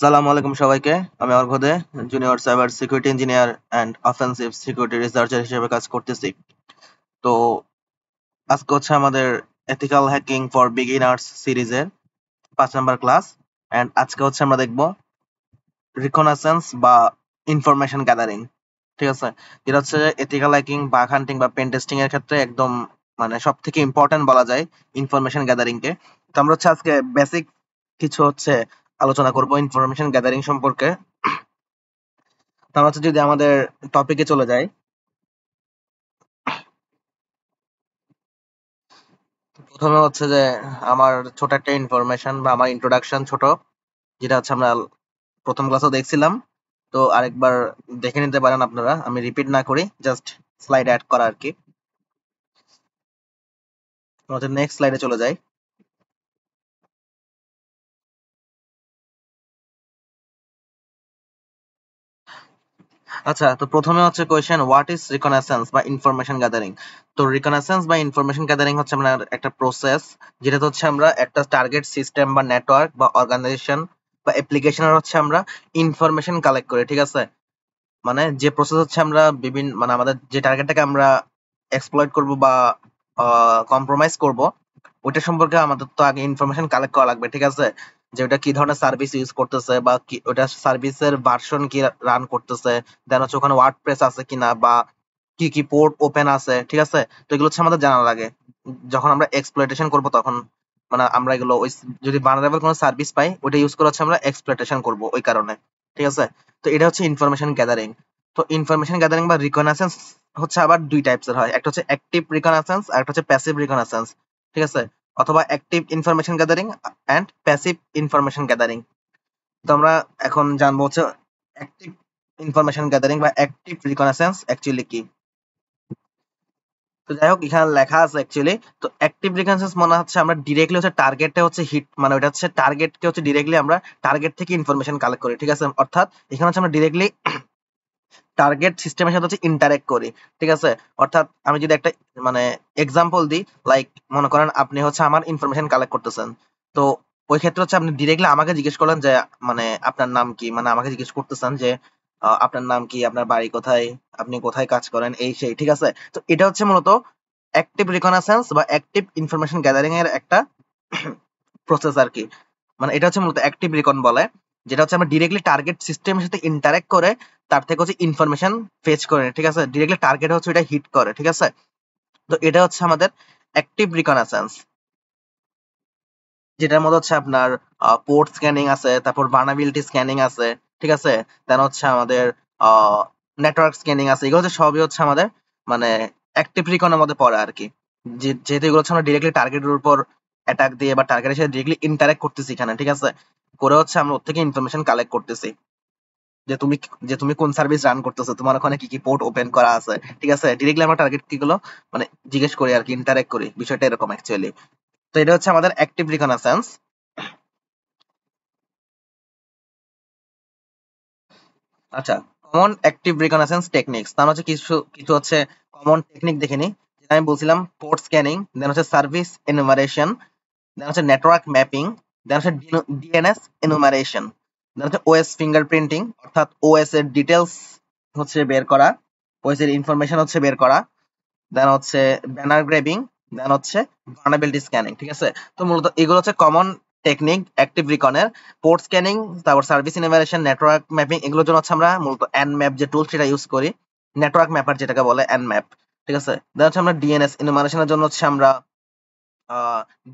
সালামু আলাইকুম সবাইকে। আমি Argha De, junior cyber security engineer and offensive security researcher হিসেবে কাজ করতেছি। তো আজকে হচ্ছে আমাদের এথিক্যাল হ্যাকিং ফর বিগিনার্স সিরিজের 5 নাম্বার ক্লাস। অ্যান্ড আজকে হচ্ছে আমরা দেখব রিকনাসেন্স বা ইনফরমেশন গ্যাদারিং। ঠিক আছে, যেটা হচ্ছে এথিক্যাল হ্যাকিং, বাগ হান্টিং বা পেন টেস্টিং এর ক্ষেত্রে একদম মানে সব থেকে ইম্পর্টেন্ট বলা যায় ইনফরমেশন গ্যাদারিং কে। তো আমরা হচ্ছে আজকে বেসিক কিছু হচ্ছে আলোচনা করব ইনফরমেশন গ্যাদারিং সম্পর্কে। তাহলে হচ্ছে যদি আমাদের টপিকে চলে যাই, প্রথমে হচ্ছে যে আমার ছোট একটা ইনফরমেশন বা আমার ইন্ট্রোডাকশন ছোট, যেটা হচ্ছে আমরা প্রথম ক্লাসেও দেখছিলাম। তো আরেকবার দেখে নিতে পারেন আপনারা, আমি রিপিট না করি, জাস্ট স্লাইড অ্যাড করা আর কি। আমাদের নেক্সট স্লাইডে চলে যাই। আচ্ছা, তো প্রথমে হচ্ছে কোয়েশ্চেন, হোয়াট ইজ রিকনাসেন্স বা ইনফরমেশন গ্যাদারিং। তো রিকনাসেন্স বা ইনফরমেশন গ্যাদারিং হচ্ছে আমরা একটা প্রসেস, যেটা হচ্ছে আমরা একটা টার্গেট সিস্টেম বা নেটওয়ার্ক বা অর্গানাইজেশন বা অ্যাপ্লিকেশনের হচ্ছে আমরা ইনফরমেশন কালেক্ট করি। ঠিক আছে, মানে যে প্রসেস হচ্ছে আমরা বিভিন্ন মানে আমাদের যে টার্গেটটাকে আমরা এক্সপ্লয়েট করব বা কম্প্রোমাইজ করব, ওইটা সম্পর্কে আমাদের তো আগে ইনফরমেশন কালেক্ট করা লাগবে। ঠিক আছে, যে ওটা কি ধরনের সার্ভিস ইউজ করতেছে বা কি ওটা সার্ভিসের ভার্সন কি রান করতেছে, দেন হচ্ছে ওখানে ওয়ার্ডপ্রেস আছে কিনা বা কি কি পোর্ট ওপেন আছে। ঠিক আছে, তো এগুলো হচ্ছে আমাদের জানা লাগে যখন আমরা এক্সপ্লয়টেশন করব তখন। মানে আমরা এগুলো ওই যদি ভালনারেবল কোনো সার্ভিস পাই, ওটা ইউজ করে হচ্ছে আমরা এক্সপ্লয়টেশন করব ওই কারণে। ঠিক আছে, তো এটা হচ্ছে ইনফরমেশন গ্যাদারিং। তো ইনফরমেশন গ্যাদারিং বা রিকনাসেন্স হচ্ছে আবার দুই টাইপসের হয়, একটা হচ্ছে অ্যাক্টিভ রিকনাসেন্স আর একটা হচ্ছে প্যাসিভ রিকনাসেন্স। ঠিক আছে, অথবা active information gathering and passive information gathering. তো আমরা এখন জানবো হচ্ছে অ্যাক্টিভ ইনফরমেশন গ্যাদারিং বা অ্যাক্টিভ রিকনাসেন্স অ্যাকচুয়ালি কি। তো যাই হোক, এখানে লেখা আছে অ্যাকচুয়ালি। তো অ্যাক্টিভ রিকনসেন্স মনে হচ্ছে আমরা ডিরেক্টলি হচ্ছে টার্গেটে হচ্ছে হিট, মানে ওটা হচ্ছে টার্গেটকে হচ্ছে ডিরেক্টলি আমরা টার্গেট থেকে ইনফরমেশন কালেক্ট করি। ঠিক আছে, অর্থাৎ এখানে হচ্ছে আমরা ডিরেক্টলি টার্গেট সিস্টেমের সাথে হচ্ছে ইন্টারেক্ট করি। ঠিক আছে, অর্থাৎ আমি যদি একটা মানে এক্সাম্পল দিই, লাইক মনে করেন আপনি হচ্ছে আমার ইনফরমেশন কালেক্ট করতেছেন। তো ওই ক্ষেত্রে হচ্ছে আপনি ডিরেক্টলি আমাকে জিজ্ঞেস করলেন যে মানে আপনার নাম কি, মানে আমাকে জিজ্ঞেস করতেছেন যে আপনার নাম কি, আপনার বাড়ি কোথায়, আপনি কোথায় কাজ করেন, এই সেই। ঠিক আছে, তো এটা হচ্ছে মূলত অ্যাক্টিভ রিকনাসেন্স বা অ্যাক্টিভ ইনফরমেশন গ্যাদারিং এর একটা প্রসেস আর কি। মানে এটা হচ্ছে মূলত অ্যাক্টিভ রিকন বলে, যেটা হচ্ছে আমরা ডিরেক্টলি টার্গেট সিস্টেমের সাথে ইন্টারেক্ট করে তার থেকে হচ্ছে ইনফরমেশন ফেচ করে। ঠিক আছে, ডিরেক্টলি টার্গেট হচ্ছে এটা হিট করে। ঠিক আছে, তো এটা হচ্ছে আমাদের অ্যাক্টিভ রিকনাসেন্স, যেটার মধ্যে হচ্ছে আপনার পোর্ট স্ক্যানিং আছে, তারপর ভার্নাবিলিটি স্ক্যানিং আছে। ঠিক আছে, দেন হচ্ছে আমাদের নেটওয়ার্ক স্ক্যানিং আছে। এগুলো হচ্ছে সবই হচ্ছে আমাদের মানে অ্যাক্টিভ রিকনের মধ্যে পড়ে আর কি। যেহেতু এগুলো হচ্ছে আমরা ডিরেক্টলি টার্গেটের উপর অ্যাটাক দিয়ে বা টার্গেটের সাথে ডিরেক্টলি ইন্টারেক্ট করতেছি এখানে। ঠিক আছে, করে হচ্ছে আমরা ওর থেকে ইনফরমেশন কালেক্ট করতেছি যে তুমি কোন সার্ভিস রান করতেছো, তোমার ওখানে কি কি পোর্ট ওপেন করা আছে। ঠিক আছে, ডিরেক্টলি আমরা টার্গেট কি গুলো মানে জিজ্ঞেস করি আর কি, ইন্টারেক্ট করি। বিষয়টা এরকম অ্যাকচুয়ালি। তো এটা হচ্ছে আমাদের অ্যাক্টিভ রিকনাসেন্স। আচ্ছা, কমন অ্যাক্টিভ রিকগনিশন টেকনিক্স, তার হচ্ছে কিছু কিছু হচ্ছে কমন টেকনিক দেখে নিই। যেটা আমি বলছিলাম, পোর্ট স্ক্যানিং, দেন হচ্ছে সার্ভিস এনুমারেশন, দেন হচ্ছে নেটওয়ার্ক ম্যাপিং, দেন হচ্ছে ডিএনএস এনুমারেশন, দেন হচ্ছে ওএস ফিঙ্গারপ্রিন্টিং, অর্থাৎ ওএস এর ডিটেলস হচ্ছে বের করা, ওএস এর ইনফরমেশন হচ্ছে বের করা, দেন হচ্ছে ব্যানার গ্রেবিং, দেন হচ্ছে ভার্নাবিলিটি স্ক্যানিং। ঠিক আছে, তো মূলত এগুলো হচ্ছে কমন টেকনিক অ্যাক্টিভ রিকনের। পোর্ট স্ক্যানিং, তারপর সার্ভিস ইনোভেশন, নেটওয়ার্ক ম্যাপিং, এগুলোর জন্য হচ্ছে আমরা মূলত এন ম্যাপ যে টুল সেটা ইউজ করি, নেটওয়ার্ক ম্যাপার যেটাকে বলে এন ম্যাপ। ঠিক আছে, দেন হচ্ছে আমরা ডিএনএস ইনোমারেশনের জন্য হচ্ছে আমরা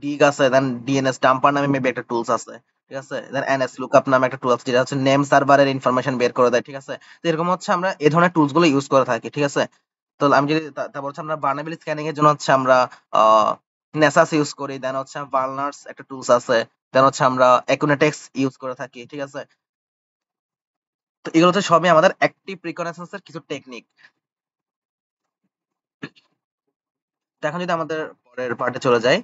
ডিগ আছে, দেন ডিএনএস ডাম্পার নামে মেবি একটা টুলস আছে। ঠিক আছে, দেন এনএস লুকআপ নামে একটা টুল আছে, যেটা হচ্ছে নেম সার্ভারের ইনফরমেশন বের করে দেয়। ঠিক আছে, তো এরকম হচ্ছে আমরা এই ধরনের টুলস গুলো ইউজ করে থাকি। ঠিক আছে, তো আমি যদি তারপর হচ্ছে আমরা বার্নেবল স্ক্যানিং এর জন্য হচ্ছে আমরা নেসাস ইউজ করি, দেন হচ্ছে ভালনার্স একটা টুলস আছে, দেন হচ্ছে আমরা একুনেটেক্স ইউজ করে থাকি। ঠিক আছে, তো এগুলো হচ্ছে সবই আমাদের অ্যাক্টিভ রিকনেসেন্স এর কিছু টেকনিক। তো এখন যদি আমাদের পরের পার্টে চলে যাই।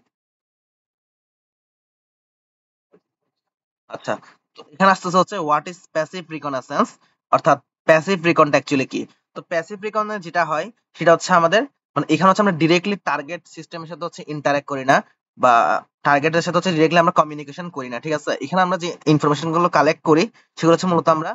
আচ্ছা, তো এখানে আসতেছে হচ্ছে হোয়াট ইজ প্যাসিভ রিকনেসেন্স, অর্থাৎ প্যাসিভ রিকনটা অ্যাকচুয়ালি কি। তো প্যাসিভ রিকনে যেটা হয় সেটা হচ্ছে আমাদের মানে এখানে হচ্ছে আমরা ডিরেক্টলি টার্গেট সিস্টেমের সাথে হচ্ছে ইন্টারেক্ট করি না বা টার্গেটের সাথে হচ্ছে ডিরেক্টলি আমরা কমিউনিকেশন করি না, ঠিক আছে। এখানে আমরা যে ইনফরমেশন গুলো কালেক্ট করি সেগুলো হচ্ছে মূলত আমরা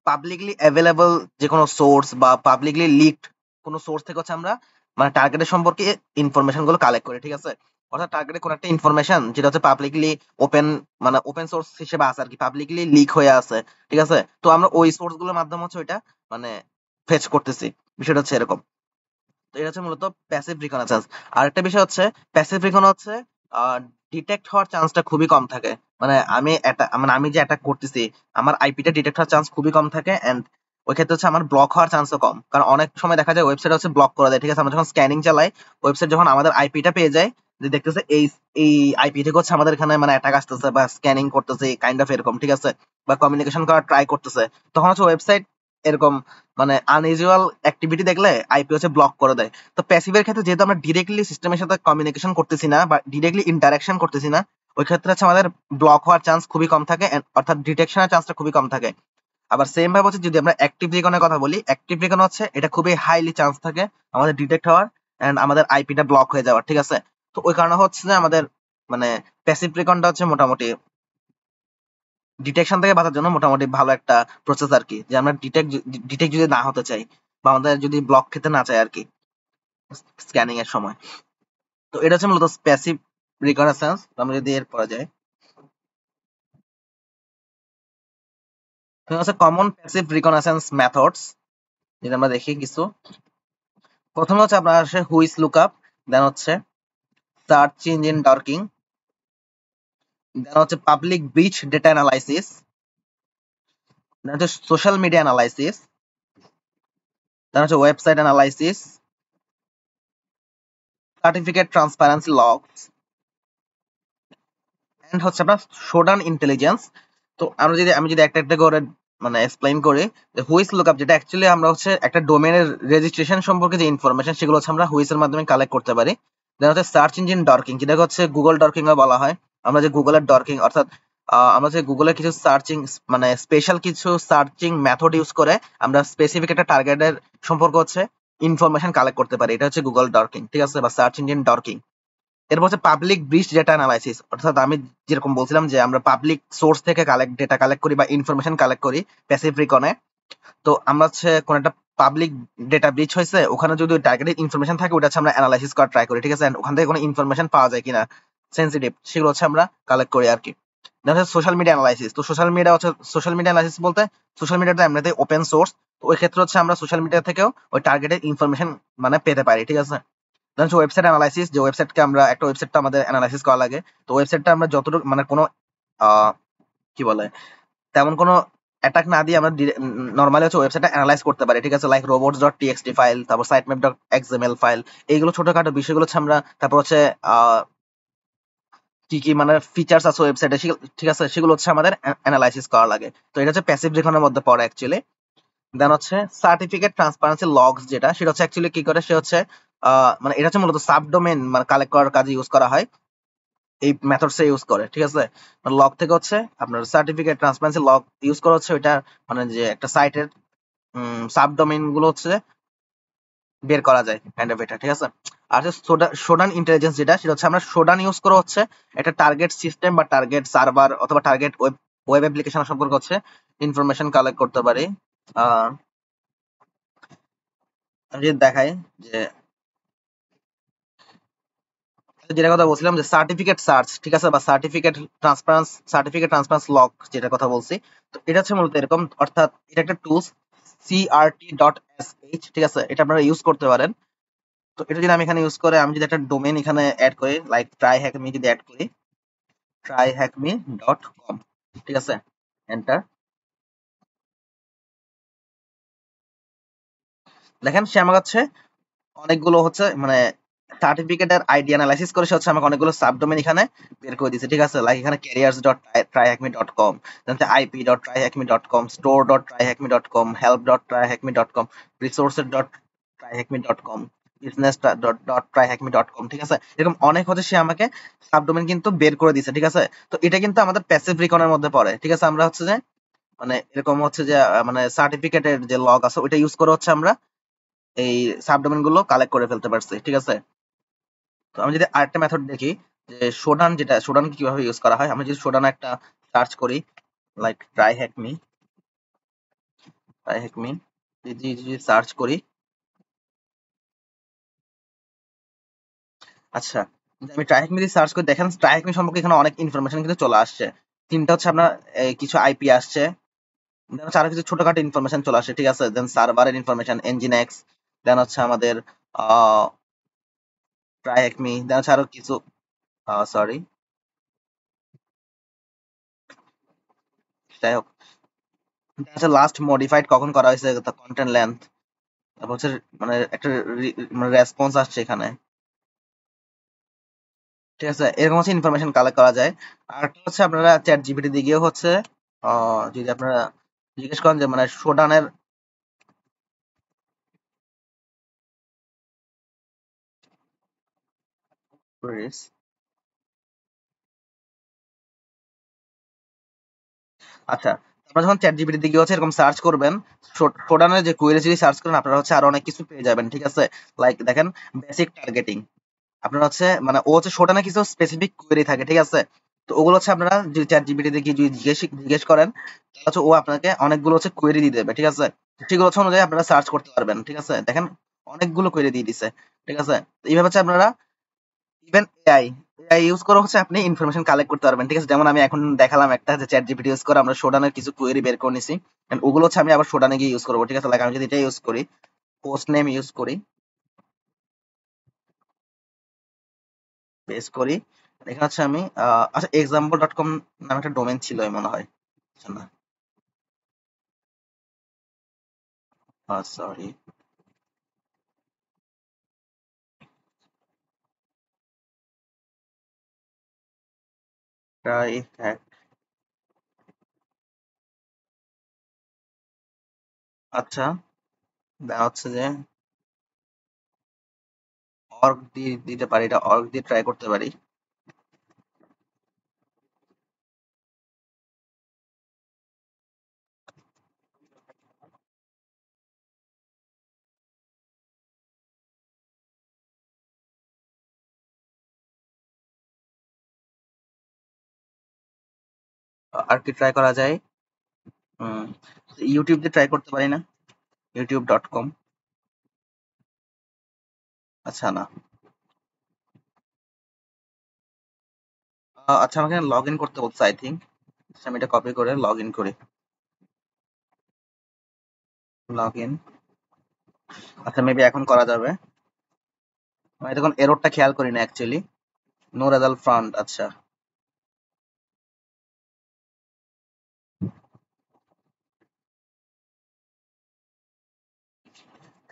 পাবলিকলি অ্যাভেলেবল যে কোনো সোর্স বা পাবলিকলি লিকড কোনো সোর্স থেকে হচ্ছে আমরা মানে টার্গেটের সম্পর্কে ইনফরমেশন গুলো কালেক্ট করি, ঠিক আছে। অর্থাৎ টার্গেটের কোনো একটা ইনফরমেশন যেটা হচ্ছে পাবলিকলি ওপেন মানে ওপেন সোর্স হিসেবে আছে আর কি, পাবলিকলি লিক হয়ে আছে, ঠিক আছে। তো আমরা ওই সোর্স গুলোর মাধ্যমে হচ্ছে ওইটা মানে ফেচ করতেছি, বিষয়টা হচ্ছে এরকম। তো এটা হচ্ছে মূলত প্যাসিভ রিকগনাইসেন্স। আরেকটা বিষয় হচ্ছে প্যাসিভ রিকগনাইসেন্স হচ্ছে ডিটেক্ট হওয়ার চান্সটা খুবই কম থাকে। মানে আমি যে অ্যাটাক করতেছি আমার আইপিটা ডিটেক্ট হওয়ার চান্স খুবই কম থাকে, এন্ড ওই ক্ষেত্রে হচ্ছে আমার ব্লক হওয়ার চান্সও কম। কারণ অনেক সময় দেখা যায় ওয়েবসাইট হচ্ছে ব্লক করে দেয়, ঠিক আছে। আমরা যখন স্ক্যানিং চালাই ওয়েবসাইট যখন আমাদের আইপিটা পেয়ে যায় যে দেখতেছে এই আইপি থেকে হচ্ছে আমাদের এখানে মানে অ্যাটাক আসতেছে বা স্ক্যানিং করতেছে কাইন্ড অফ এরকম, ঠিক আছে, বা কমিউনিকেশন করার ট্রাই করতেছে, তখন হচ্ছে ওয়েবসাইট এরকম মানে আনইউজুয়াল অ্যাক্টিভিটি দেখলে আইপি হচ্ছে ব্লক করে দেয়। তো প্যাসিভের ক্ষেত্রে যেহেতু আমরা ডিরেক্টলি সিস্টেমের সাথে কমিউনিকেশন করতেছি না বা ডিরেক্টলি ইন্টারাকশন করতেছি না, ওই ক্ষেত্রে হচ্ছে আমাদের ব্লক হওয়ার চান্স খুবই কম থাকে, অর্থাৎ ডিটেকশনের চান্সটা খুবই কম থাকে। আবার সেম ভাবে হচ্ছে যদি আমরা অ্যাক্টিভ রিকনের কথা বলি, অ্যাক্টিভ রিকন হচ্ছে এটা খুবই হাইলি চান্স থাকে আমাদের ডিটেক্ট হওয়ার এন্ড আমাদের আইপিটা ব্লক হয়ে যাওয়ার, ঠিক আছে। তো ওই কারণে হচ্ছে যে আমাদের মানে প্যাসিভ রিকনটা হচ্ছে মোটামুটি ডিটেকশন থেকে বাঁচার জন্য মোটামুটি ভালো একটা প্রসেস আর কি, যে আমরা ডিটেক্ট যদি না হতে চাই বা আমাদের যদি ব্লক খেতে না চাই আর কি স্ক্যানিং এর সময়। তো এটা হচ্ছে মূলত প্যাসিভ রিকগনাইসেন্স। আমরা যদি এর পরে যাই, হচ্ছে কমন প্যাসিভ রিকগনাইসেন্স মেথডস, যদি আমরা দেখি কিছু। প্রথমে হচ্ছে আপনার আসে হুইস লুকআপ, দেন হচ্ছে সার্চ ইঞ্জিন ডার্কিং, দেন হচ্ছে public breach data analysis, then হচ্ছে সোশ্যাল মিডিয়া অ্যানালাইসিস, দেন হচ্ছে website analysis, certificate transparency logs, and হচ্ছে আপনার শোডান ইন্টেলিজেন্স। তো আমি যদি একটা একটা করে মানে এক্সপ্লেইন করি, হুইস লুকআপ যেটা অ্যাকচুয়ালি আমরা হচ্ছে একটা ডোমেনের রেজিস্ট্রেশন সম্পর্কে যে ইনফরমেশন সেগুলো হচ্ছে আমরা হুইস এর মাধ্যমে কালেক্ট করতে পারি। দেন হচ্ছে সার্চ ইঞ্জিন ডর্কিং, যেটাকে হচ্ছে গুগল ডর্কিং ও বলা হয়। আমরা যে গুগলের ডর্কিং অর্থাৎ আমরা যে গুগলের কিছু সার্চিং মানে স্পেশাল কিছু সার্চিং মেথড ইউজ করে আমরা স্পেসিফিক একটা টার্গেটের সম্পর্কে হচ্ছে ইনফরমেশন কালেক্ট করতে পারি, এটা হচ্ছে গুগল ডর্কিং, ঠিক আছে, বা সার্চ ইঞ্জিন ডর্কিং। এরপর হচ্ছে পাবলিক ব্রিচ ডেটা অ্যানালাইসিস, অর্থাৎ আমি যেরকম বলছিলাম যে আমরা পাবলিক সোর্স থেকে ডেটা কালেক্ট করি বা ইনফরমেশন কালেক্ট করি প্যাসিভ রিকনে। তো আমরা হচ্ছে কোন একটা পাবলিক ডেটা ব্রিচ হয়েছে ওখানে যদি টার্গেটেড ইনফরমেশন থাকে ওটা হচ্ছে আমরা অ্যানালাইসিস করার ট্রাই করি, ঠিক আছে। And ওখান থেকে কোনো ইনফরমেশন পাওয়া যায় কিনা সেন্সিটিভ সেগুলো হচ্ছে আমরা কালেক্ট করি আর কি। দেখা যাচ্ছে সোশ্যাল মিডিয়া অ্যানালাইসিস। তো সোশ্যাল মিডিয়া অ্যানালাইসিস বলতে সোশ্যাল মিডিয়াটা এমনিতেই ওপেন সোর্স, তো ওই ক্ষেত্রে হচ্ছে আমরা সোশ্যাল মিডিয়া থেকেও ওই টার্গেটেড ইনফরমেশন মানে পেতে পারি, ঠিক আছে। দেন হচ্ছে ওয়েবসাইট অ্যানালাইসিস, যে ওয়েবসাইটকে আমরা একটা ওয়েবসাইট তো আমাদের অ্যানালাইসিস করা লাগে। তো ওয়েবসাইটটা আমরা যতটুকু মানে কোনো আহ, কি বলে তেমন কোনো অ্যাটাক না দিয়ে আমরা নরমালি হচ্ছে ওয়েবসাইটটা অ্যানালাইজ করতে পারি, ঠিক আছে। Like robots dot TXT file, তারপর সাইটম্যাপ ডট এক্সএমএল ফাইল, এইগুলো ছোটখাটো বিষয়গুলো হচ্ছে আমরা তারপর হচ্ছে কি কি মানে ফিচার্স আছে ওয়েবসাইটে, ঠিক আছে, সেগুলো হচ্ছে আমাদের অ্যানালাইসিস করা লাগে। তো এটা হচ্ছে প্যাসিভ রিকনের মধ্যে পড়ে অ্যাকচুয়ালি। দেন হচ্ছে সার্টিফিকেট ট্রান্সপারেন্সি লগস, যেটা সেটা হচ্ছে অ্যাকচুয়ালি কি করে, সে হচ্ছে মানে এটা হচ্ছে মূলত সাবডোমেন মানে কালেক্ট করার কাজে ইউজ করা হয়, এই মেথডস ইউজ করে, ঠিক আছে। মানে লগ থেকে হচ্ছে আপনার সার্টিফিকেট ট্রান্সপারেন্সি লগ ইউজ করা হচ্ছে ওইটা মানে যে একটা সাইটের সাবডোমেন গুলো হচ্ছে বের করা যায় কাইন্ড অফ এটা, ঠিক আছে। আর হচ্ছে শোডান ইন্টেলিজেন্স, যেটা সেটা হচ্ছে আমরা শোডান ইউজ করে হচ্ছে একটা টার্গেট সিস্টেম বা টার্গেট সার্ভার অথবা টার্গেট ওয়েব অ্যাপ্লিকেশন সম্পর্কে হচ্ছে ইনফরমেশন কালেক্ট করতে পারি। আমি যদি দেখাই যে যেটা কথা বলছিলাম যে সার্টিফিকেট সার্চ, ঠিক আছে, বা সার্টিফিকেট ট্রান্সপারেন্স লক যেটা কথা বলছি, তো এটা হচ্ছে মূলত এরকম, অর্থাৎ এটা একটা টুলস crt.sh, ঠিক আছে, এটা আপনারা ইউজ করতে পারেন। তো এটা যদি আমি এখানে ইউজ করে আমি যদি একটা ডোমেন এখানে অ্যাড করি, লাইক ট্রাইহ্যাকমি যদি অ্যাড করি tryhackme.com, ঠিক আছে, এন্টার। দেখেন সে আমার কাছে অনেকগুলো হচ্ছে মানে সার্টিফিকেটের আইডি অ্যানালাইসিস করে সে হচ্ছে আমাকে অনেকগুলো সাবডোমেন এখানে বের করে দিয়েছে, ঠিক আছে। লাইক এখানে careers.tryhackme.com, দেন ip.tryhackme.com, store.tryhackme.com, help.tryhackme.com, resources.tryhackme.com, business.tryhackme.com, ঠিক আছে। এরকম অনেক হচ্ছে সে আমাকে সাবডোমেন কিন্তু বের করে দিয়েছে, ঠিক আছে। তো এটা কিন্তু আমাদের প্যাসিভ রিকনের মধ্যে পড়ে, ঠিক আছে। আমরা হচ্ছে যে মানে এরকম হচ্ছে যে মানে সার্টিফিকেটের যে লগ আছে ওইটা ইউজ করে হচ্ছে আমরা এই সাবডোমেন গুলো কালেক্ট করে ফেলতে পারছি, ঠিক আছে। তো আমি যদি আরেকটা মেথড দেখি, যে শোডান, যেটা শোডান কিভাবে ইউজ করা হয়। আমরা যদি শোডান একটা সার্চ করি, লাইক ট্রাই হ্যাক মি যদি সার্চ করি, আচ্ছা আমি ট্রাই হ্যাক মি দিয়ে সার্চ করে দেখেন ট্রাই হ্যাক মি সম্পর্কে এখানে অনেক ইনফরমেশন কিন্তু চলে আসছে। তিনটা হচ্ছে আপনার কিছু আইপি আসছে, দেন হচ্ছে আরো কিছু ছোটখাটো ইনফরমেশন চলে আসে, ঠিক আছে। দেন সার্ভারের ইনফরমেশন, এনজিনেক্স, দেন হচ্ছে আমাদের ট্রাই হ্যাক মি, দেন হচ্ছে আরো কিছু সরি, যাই হোক, হচ্ছে লাস্ট মডিফাইড কখন করা হয়েছে, কন্টেন্ট লেন্থ, তারপর হচ্ছে মানে একটা মানে রেসপন্স আসছে এখানে, ঠিক আছে। এরকম হচ্ছে ইনফরমেশন কালেক্ট করা যায়। আর একটা হচ্ছে আপনারা চ্যাট জিপিটি দিয়ে গিয়েও হচ্ছে যদি আপনারা জিজ্ঞেস করেন যে মানে শোডানের queries, আচ্ছা আপনারা যখন চ্যাট জিপিটি দিয়ে গিয়ে হচ্ছে এরকম সার্চ করবেন, শোডানের যে কোয়েরি যদি সার্চ করেন আপনারা হচ্ছে আরো অনেক কিছু পেয়ে যাবেন, ঠিক আছে। লাইক দেখেন বেসিক টার্গেটিং, আপনার হচ্ছে মানে ও হচ্ছে শোডানে কিছু স্পেসিফিক কোয়েরি থাকে, ঠিক আছে। তো ওগুলো হচ্ছে আপনারা যদি চ্যাট জিপিটি দিয়ে গিয়ে যদি জিজ্ঞেস করেন, তাহলে হচ্ছে ও আপনাকে অনেকগুলো হচ্ছে কোয়েরি দিয়ে দেবে, ঠিক আছে। সেগুলো হচ্ছে অনুযায়ী আপনারা সার্চ করতে পারবেন, ঠিক আছে। দেখেন অনেকগুলো কোয়েরি দিয়ে দিছে, ঠিক আছে। তো এইভাবে হচ্ছে আপনারা ইভেন এআই ইউজ করে হচ্ছে আপনি ইনফরমেশন কালেক্ট করতে পারবেন, ঠিক আছে। যেমন আমি এখন দেখালাম একটা যে চ্যাট জিপিটি ইউজ করে আমরা শোডানের কিছু কোয়েরি বের করে নিছি, and ওগুলো হচ্ছে আমি আবার শোডানে গিয়ে ইউজ করবো, ঠিক আছে। লাইক আমি যদি এটা ইউজ করি, পোস্ট নেম ইউজ করি, পেস্ট করি, এখানে হচ্ছে আমি আচ্ছা example.com নামে একটা ডোমেন ছিল মনে হয়, আচ্ছা না, সরি, ট্রাই হ্যাক, আচ্ছা দেওয়া হচ্ছে যে অর্গ দিয়ে দিতে পারি, এটা অর্গ দিয়ে ট্রাই করতে পারি। আর কি ট্রাই করা যায়, ইউটিউব দিয়ে ট্রাই করতে পারি না, youtube.com, আচ্ছা না, আচ্ছা আমাকে লগ ইন করতে বলছে আই থিঙ্ক, আমি এটা কপি করে লগ ইন করি, লগ ইন, আচ্ছা মেবি এখন করা যাবে। আমি তখন এররটা খেয়াল করি না অ্যাকচুয়ালি, নো রেজাল্ট ফাউন্ড, আচ্ছা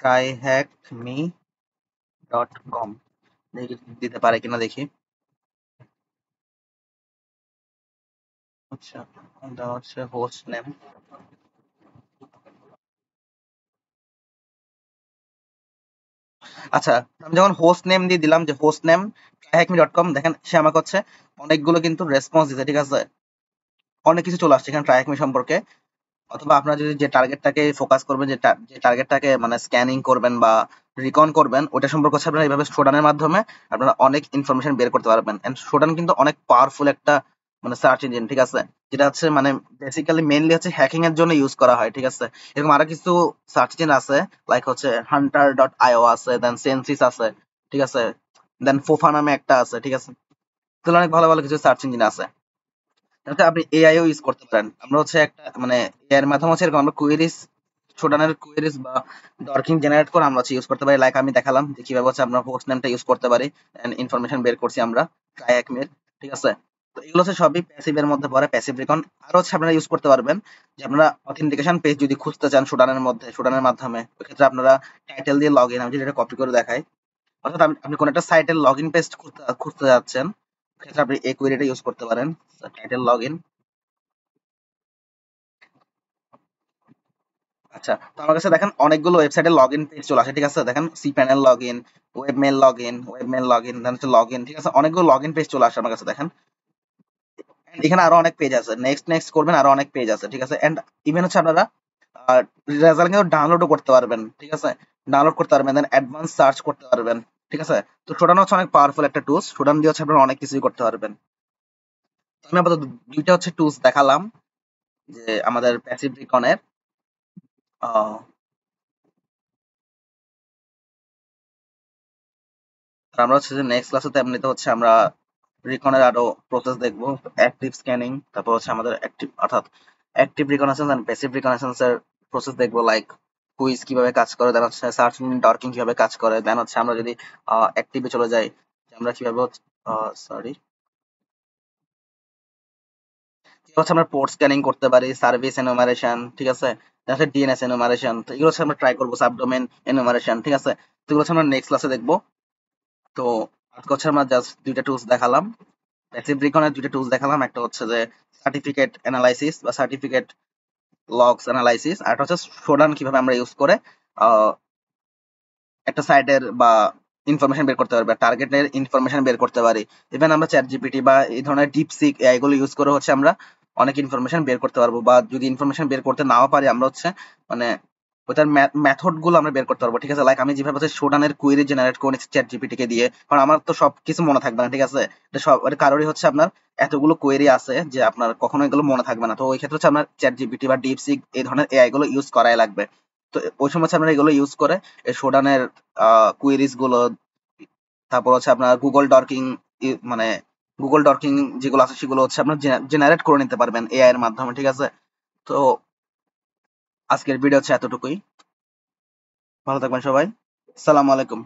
tryhackme.com দেখি দিতে পারে কিনা দেখি। আচ্ছা এটা হচ্ছে হোস্ট নেম, আচ্ছা আমি যখন হোস্ট নেম দিয়ে দিলাম যে হোস্ট নেম tryhackme.com, দেখেন সে আমাকে হচ্ছে অনেকগুলো কিন্তু রেসপন্স দিতে, ঠিক আছে। অনেক কিছু চলে আসছে এখানে ট্রাইহাকমি সম্পর্কে। অথবা আপনারা যদি যে টার্গেটটাকে ফোকাস করবেন, যে টার্গেটটাকে মানে স্ক্যানিং করবেন বা রিকন করবেন, ওটা সম্পর্কে হচ্ছে আপনারা এইভাবে শোডানের মাধ্যমে আপনারা অনেক ইনফরমেশন বের করতে পারবেন। এন্ড শোডান কিন্তু অনেক পাওয়ারফুল একটা মানে সার্চ ইঞ্জিন, ঠিক আছে। যেটা হচ্ছে মানে বেসিক্যালি মেইনলি হচ্ছে হ্যাকিং এর জন্য ইউজ করা হয়, ঠিক আছে। এরকম আরো কিছু সার্চ ইঞ্জিন আছে, লাইক হচ্ছে hunter.io আছে, দেন সেন্সিস আছে, ঠিক আছে, দেন ফোফা নামে একটা আছে, ঠিক আছে। তাহলে অনেক ভালো ভালো কিছু সার্চ ইঞ্জিন আছে, যাতে আপনি এআই ও ইউজ করতে পারেন। আমরা হচ্ছে একটা মানে এআই এর মাধ্যমে হচ্ছে এরকম আমরা কোয়েরিজ, শোডানের কোয়েরিজ বা ডরকিং জেনারেট করে আমরা হচ্ছে ইউজ করতে পারি। লাইক আমি দেখালাম যে কিভাবে হচ্ছে আমরা হোস্ট নেমটা ইউজ করতে পারি, এন্ড ইনফরমেশন বের করছি আমরা ট্রাইহ্যাকমের, ঠিক আছে। তো এগুলো হচ্ছে সবই প্যাসিভ এর মধ্যে পড়ে, প্যাসিভ রিকন। আরো হচ্ছে আপনারা ইউজ করতে পারবেন যে আপনারা অথেন্টিকেশন পেজ যদি খুঁজতে চান শোডানের মধ্যে, শোডানের মাধ্যমে, ওই ক্ষেত্রে আপনারা টাইটেল দিয়ে লগ ইন, আমি যদি এটা কপি করে দেখাই, অর্থাৎ আপনি কোন একটা সাইটের লগ ইন পেজ খুঁজতে যাচ্ছেন, সেক্ষেত্রে আপনি এই কোয়েরিটা ইউজ করতে পারেন, টাইটেল লগ ইন। আচ্ছা তো আমার কাছে দেখেন অনেকগুলো ওয়েবসাইটের লগ ইন পেজ চলে আসে, ঠিক আছে। দেখেন C panel log in, webmail log in, then হচ্ছে লগ ইন, ঠিক আছে। অনেকগুলো লগ ইন পেজ চলে আসে আমার কাছে দেখেন। And এখানে আরো অনেক পেজ আছে, নেক্সট নেক্সট করবেন আরো অনেক পেজ আছে, ঠিক আছে। এন্ড ইভেন হচ্ছে আপনারা রেজাল্ট কিন্তু ডাউনলোডও করতে পারবেন, ঠিক আছে। ডাউনলোড করতে পারবেন, দেন অ্যাডভান্স সার্চ করতে পারবেন, ঠিক আছে? তো শোডান হচ্ছে অনেক পাওয়ারফুল একটা টুলস। শোডান দিয়ে হচ্ছে আপনারা অনেক কিছুই করতে পারবেন। তো আমি আপাতত ২ টা হচ্ছে টুলস দেখালাম যে আমাদের প্যাসিভ রিকনের। আ আমরা হচ্ছে যে নেক্সট ক্লাসে এমনিতে হচ্ছে আমরা রিকনের আরো প্রসেস দেখবো। অ্যাক্টিভ স্ক্যানিং, তারপর হচ্ছে আমাদের অ্যাক্টিভ অর্থাৎ active reconnaissance and passive reconnaissance এর প্রসেস দেখবো, লাইক কুইজ কিভাবে কাজ করে, দেন হচ্ছে সার্চ ইঞ্জিন ডার্কিং কিভাবে কাজ করে, দেন হচ্ছে আমরা যদি অ্যাক্টিভে চলে যাই যে আমরা কিভাবে সরি কি হচ্ছে আমরা পোর্ট স্ক্যানিং করতে পারি, সার্ভিস এনুমারেশন, ঠিক আছে? দেন হচ্ছে ডিএনএস এনুমারেশন। তো এগুলো হচ্ছে আমরা ট্রাই করবো, সাবডোমেন এনুমারেশন, ঠিক আছে? তো এগুলো হচ্ছে আমরা নেক্সট ক্লাসে দেখবো। তো আজকে হচ্ছে আমরা জাস্ট ২ টা টুলস দেখালাম। প্যাসিভ রিকনের ২ টা টুলস দেখালাম। একটা হচ্ছে যে সার্টিফিকেট অ্যানালাইসিস বা সার্টিফিকেট লগস অ্যানালাইসিস, আর একটা হচ্ছে শোডান কিভাবে আমরা ইউজ করে আহ, একটা সাইটের বা ইনফরমেশন বের করতে পারি বা টার্গেটের ইনফরমেশন বের করতে পারি। ইভেন আমরা চ্যাট জিপিটি বা এই ধরনের ডিপসিক এআই গুলো ইউজ করে হচ্ছে আমরা অনেক ইনফরমেশন বের করতে পারবো, বা যদি ইনফরমেশন বের করতে নাও পারি আমরা হচ্ছে মানে ওটার মেথড গুলো আমরা বের করতে পারবো, ঠিক আছে? লাইক আমি যেভাবে হচ্ছে শোডানের কুয়েরি জেনারেট করে নিচ্ছি চ্যাট জিপিটি কে দিয়ে, কারণ আমার তো সব কিছু মনে থাকবে না, ঠিক আছে? এটা সব এটা কারোরই হচ্ছে আপনার এতগুলো কোয়েরি আছে যে আপনার কখনো এগুলো মনে থাকবে না। তো ওই ক্ষেত্রে হচ্ছে আপনার চ্যাট জিপিটি বা ডিপসিক এই ধরনের এআই গুলো ইউজ করাই লাগবে। তো ওই সময় হচ্ছে আপনারা এগুলো ইউজ করে এই শোডানের কুয়েরিজ গুলো, তারপর হচ্ছে আপনার গুগল ডর্কিং, মানে গুগল ডর্কিং যেগুলো আছে সেগুলো হচ্ছে আপনার জেনারেট করে নিতে পারবেন এআই এর মাধ্যমে, ঠিক আছে? তো আজকের ভিডিও হচ্ছে এতটুকুই। ভালো থাকবেন সবাই। আসসালামু আলাইকুম।